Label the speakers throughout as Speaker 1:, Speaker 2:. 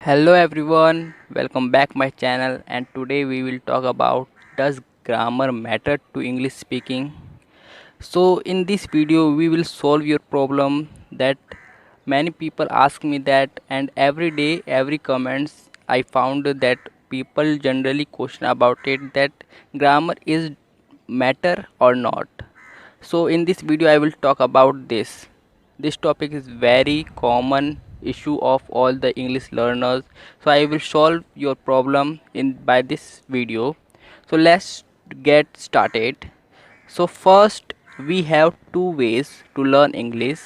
Speaker 1: Hello everyone, welcome back my channel, and today we will talk about does grammar matter to English speaking. So in this video we will solve your problem that many people ask me that, and every day every comments I found that people generally question about it, that grammar is matter or not. So in this video I will talk about this topic is very common issue of all the English learners, so I will solve your problem in by this video. So let's get started. So first we have two ways to learn English.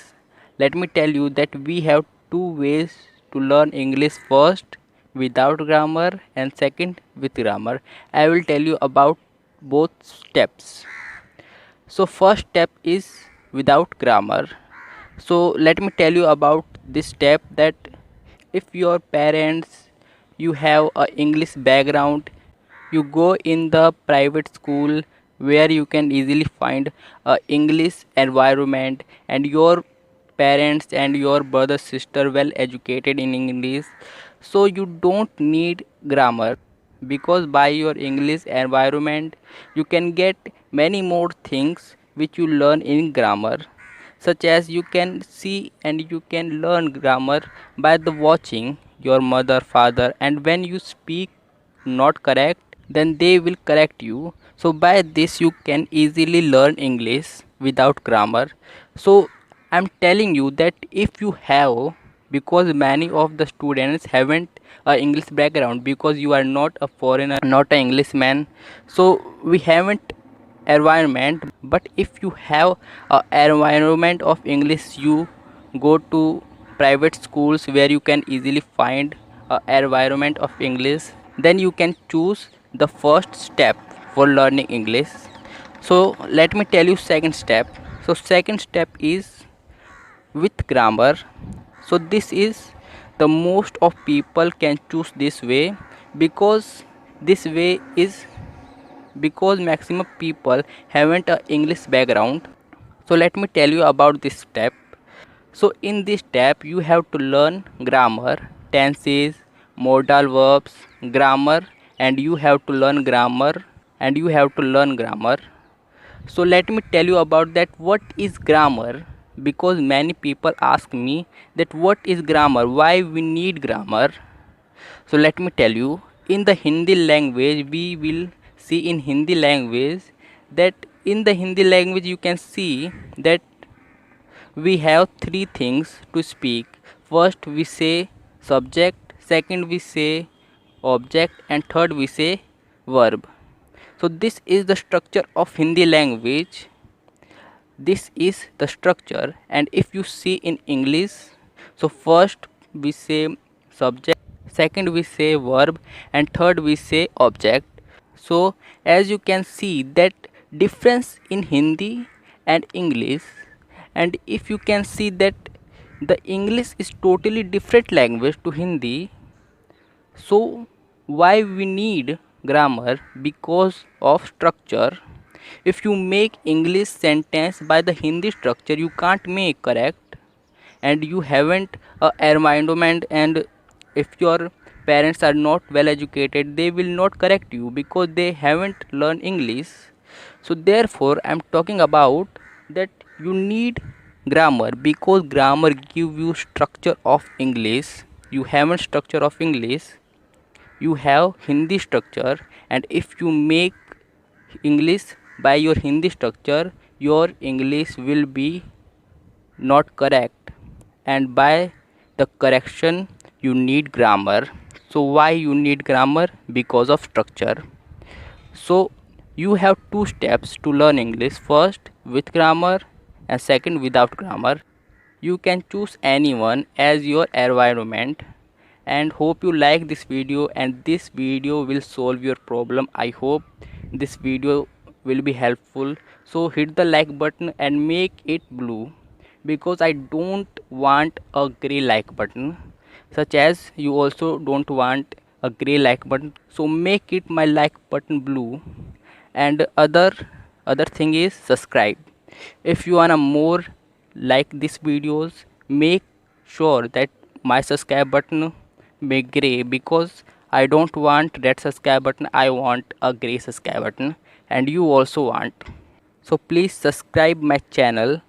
Speaker 1: Let me tell you that we have two ways to learn English: first without grammar and second with grammar. I will tell you about both steps. So first step is without grammar. So let me tell you about this step, that if your parents, you have a English background, you go in the private school where you can easily find a English environment, and your parents and your brother sister well educated in English, so you don't need grammar, because by your English environment you can get many more things which you learn in grammar, such as you can see and you can learn grammar by the watching your mother father, and when you speak not correct then they will correct you. So by this you can easily learn English without grammar. So I'm telling you that if you have, because many of the students haven't a English background, because you are not a foreigner, not an Englishman, so we haven't environment. But if you have a environment of English, you go to private schools where you can easily find a environment of English, then you can choose the first step for learning English. So let me tell you second step. So second step is with grammar. So this is the most of people can choose this way, because this way is because maximum people haven't a English background. So let me tell you about this step. So in this step you have to learn grammar, tenses, modal verbs, grammar, and you have to learn grammar, and you have to learn grammar. So let me tell you about that what is grammar, because many people ask me that what is grammar, why we need grammar. So let me tell you, in the Hindi language we will see in Hindi language that in the Hindi language you can see that we have three things to speak. First we say subject, second we say object, and third we say verb. So this is the structure of Hindi language. This is the structure. And if you see in English, so first we say subject, second we say verb, and third we say object. So as you can see that difference in Hindi and English, and if you can see that the English is totally different language to Hindi. So why we need grammar? Because of structure. If you make English sentence by the Hindi structure, you can't make correct, and you haven't a environment, and if your parents are not well educated, they will not correct you because they haven't learned English. So therefore I'm talking about that you need grammar, because grammar give you structure of English. You haven't structure of English, you have Hindi structure, and if you make English by your Hindi structure, your English will be not correct, and by the correction you need grammar. So why you need grammar? Because of structure. So you have two steps to learn English: first with grammar and second without grammar. You can choose anyone as your environment, and hope you like this video, and this video will solve your problem. I hope this video will be helpful. So hit the like button and make it blue, because I don't want a gray like button, such as you also don't want a gray like button. So make it my like button blue. And other thing is subscribe. If you wanna more like these videos, make sure that my subscribe button make gray because I don't want red subscribe button, I want a gray subscribe button, and you also want. So please subscribe my channel